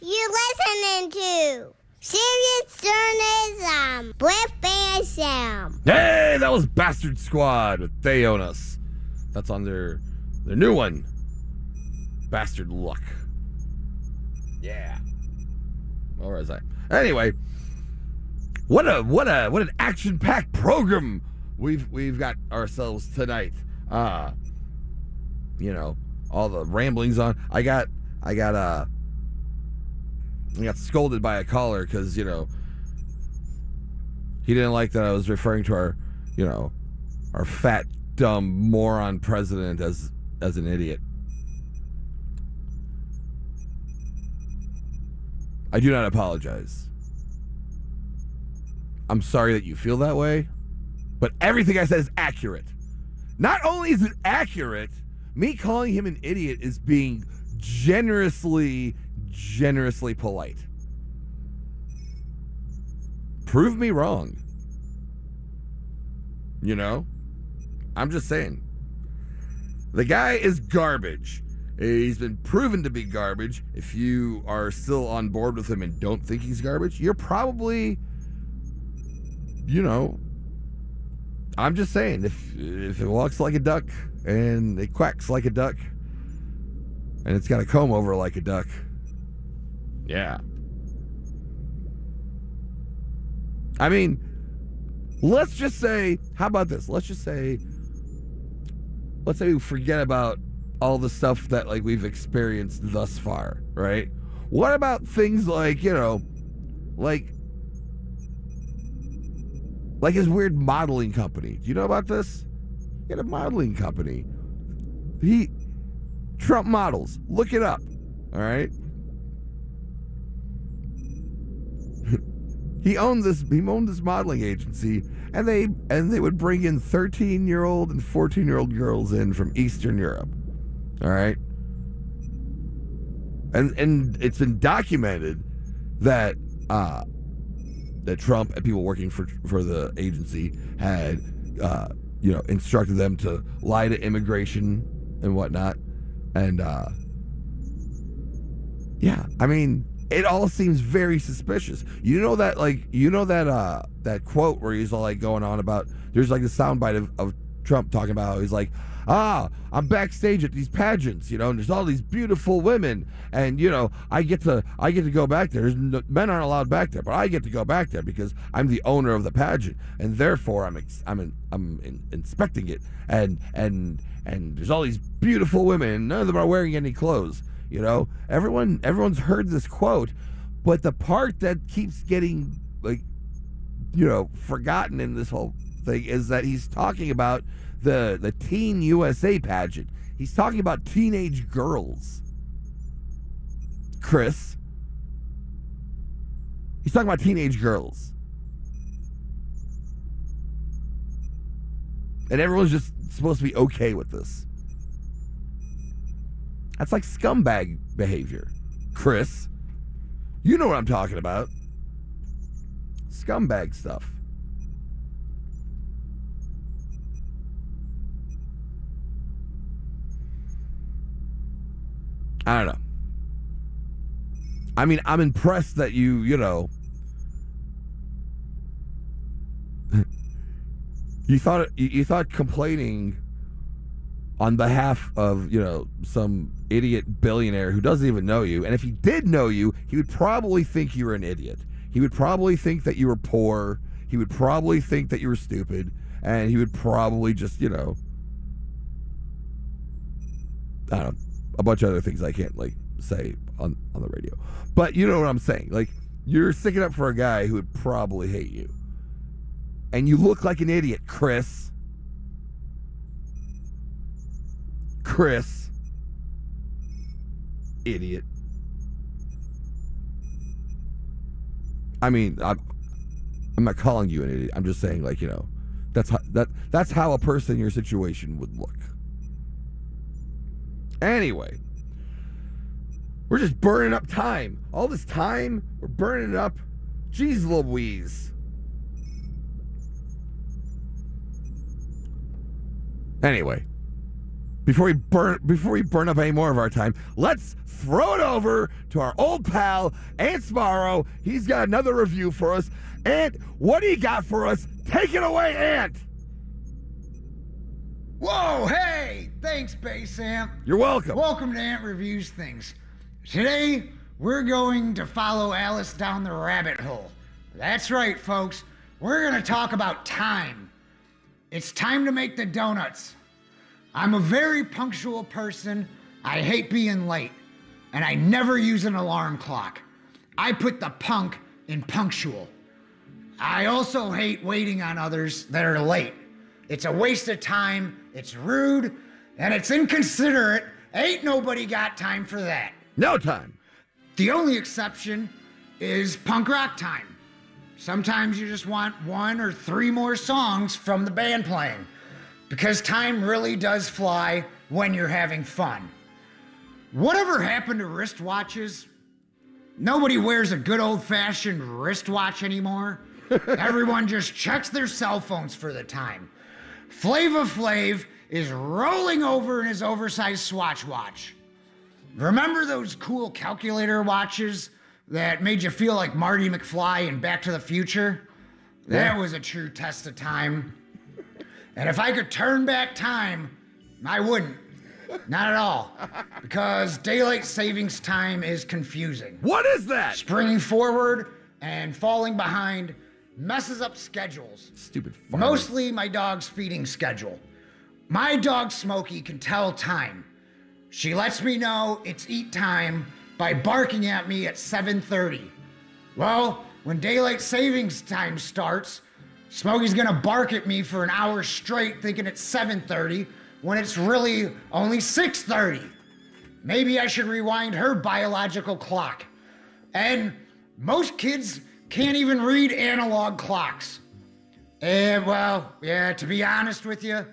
You listening to Serious Journalism with Bear Sam. Hey, that was Bastard Squad with They Own Us. That's on their new one, Bastard Luck. Yeah. Where was I? Anyway, what an action-packed program we've got ourselves tonight. You know, all the ramblings on. I got scolded by a caller because, you know, he didn't like that I was referring to our fat, dumb, moron president as an idiot. I do not apologize. I'm sorry that you feel that way, but everything I said is accurate. Not only is it accurate, me calling him an idiot is being generously polite. Prove me wrong. You know? I'm just saying. The guy is garbage. He's been proven to be garbage. If you are still on board with him and don't think he's garbage, you're probably, you know, I'm just saying, if it walks like a duck and it quacks like a duck and it's got a comb over like a duck, yeah. I mean, let's just say, how about this? Let's say we forget about all the stuff that, like, we've experienced thus far, right? What about things like, you know, like his weird modeling company? Do you know about this? He had a modeling company. Trump Models. Look it up. All right. He owned this modeling agency, and they would bring in 13-year-old and 14-year-old girls in from Eastern Europe. All right. And it's been documented that that Trump and people working for the agency had instructed them to lie to immigration and whatnot. And yeah, I mean, it all seems very suspicious. You know that that quote where he's all like going on about, there's like a soundbite of Trump talking about how he's like, I'm backstage at these pageants, you know, and there's all these beautiful women, and, you know, I get to go back there. Men aren't allowed back there, but I get to go back there because I'm the owner of the pageant, and therefore I'm inspecting it, and there's all these beautiful women, and none of them are wearing any clothes. You know, everyone's heard this quote, but the part that keeps getting, like, you know, forgotten in this whole thing is that he's talking about the Teen USA pageant. He's talking about teenage girls. Chris. He's talking about teenage girls. And everyone's just supposed to be okay with this. That's like scumbag behavior. Chris. You know what I'm talking about. Scumbag stuff. I don't know. I mean, I'm impressed that you know, you thought complaining on behalf of, you know, some idiot billionaire who doesn't even know you, and if he did know you, he would probably think you were an idiot. He would probably think that you were poor. He would probably think that you were stupid, and he would probably just, you know, I don't know, a bunch of other things I can't, like, say on the radio. But you know what I'm saying. Like, you're sticking up for a guy who would probably hate you. And you look like an idiot, Chris. Chris. Idiot. I mean, I'm not calling you an idiot. I'm just saying, like, you know, that's how a person in your situation would look. Anyway, we're just burning up time. All this time, we're burning it up. Jeez Louise. Anyway, before we burn up any more of our time, let's throw it over to our old pal, Ant Sparrow. He's got another review for us. Ant, what do you got for us? Take it away, Ant! Whoa, hey! Thanks, Bass Amp. You're welcome. Welcome to Ant Reviews Things. Today, we're going to follow Alice down the rabbit hole. That's right, folks. We're going to talk about time. It's time to make the donuts. I'm a very punctual person. I hate being late. And I never use an alarm clock. I put the punk in punctual. I also hate waiting on others that are late. It's a waste of time, it's rude, and it's inconsiderate. Ain't nobody got time for that. No time. The only exception is punk rock time. Sometimes you just want 1 or 3 more songs from the band playing, because time really does fly when you're having fun. Whatever happened to wristwatches? Nobody wears a good old-fashioned wristwatch anymore. Everyone just checks their cell phones for the time. Flava Flav is rolling over in his oversized Swatch watch. Remember those cool calculator watches that made you feel like Marty McFly in Back to the Future? That was a true test of time. And if I could turn back time, I wouldn't. Not at all. Because daylight savings time is confusing. What is that? Springing forward and falling behind messes up schedules. Stupid farmers. Mostly my dog's feeding schedule. My dog Smokey can tell time. She lets me know it's eat time by barking at me at 7:30. Well, when daylight savings time starts, Smokey's gonna bark at me for an hour straight thinking it's 7:30 when it's really only 6:30. Maybe I should rewind her biological clock. And most kids can't even read analog clocks. And well, yeah, to be honest with you,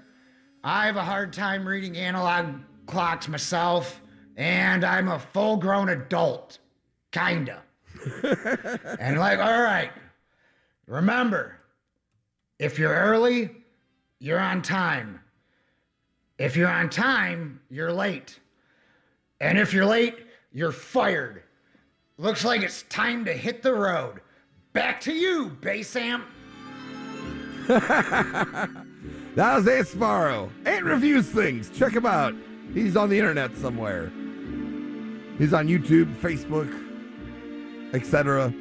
I have a hard time reading analog clocks myself, and I'm a full-grown adult. Kinda. And like, all right, remember, if you're early, you're on time. If you're on time, you're late. And if you're late, you're fired. Looks like it's time to hit the road. Back to you, Bass Amp. That was Ant Sparrow. Ant Reviews Things. Check him out. He's on the internet somewhere. He's on YouTube, Facebook, etc.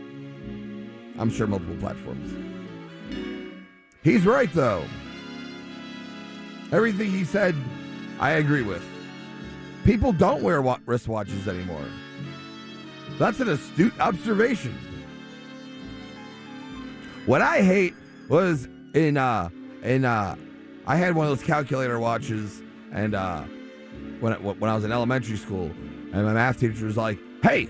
I'm sure multiple platforms. He's right, though. Everything he said, I agree with. People don't wear wristwatches anymore. That's an astute observation. What I hate was I had one of those calculator watches, and when I was in elementary school, and my math teacher was like, "Hey,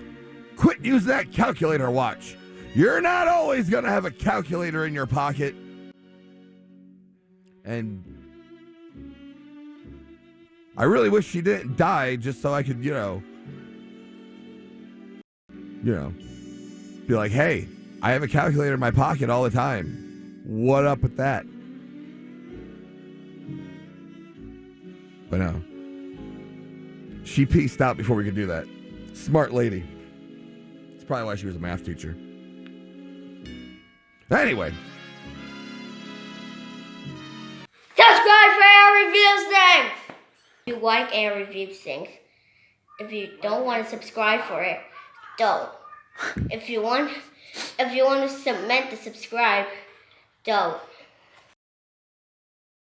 quit using that calculator watch. You're not always gonna have a calculator in your pocket." And I really wish she didn't die just so I could, you know, be like, "Hey, I have a calculator in my pocket all the time. What up with that?" But no. She pieced out before we could do that. Smart lady. That's probably why she was a math teacher. Anyway. Subscribe for Ant Reviews Things! If you like Ant Reviews Things, if you don't want to subscribe for it, don't. If you want to cement the subscribe, don't.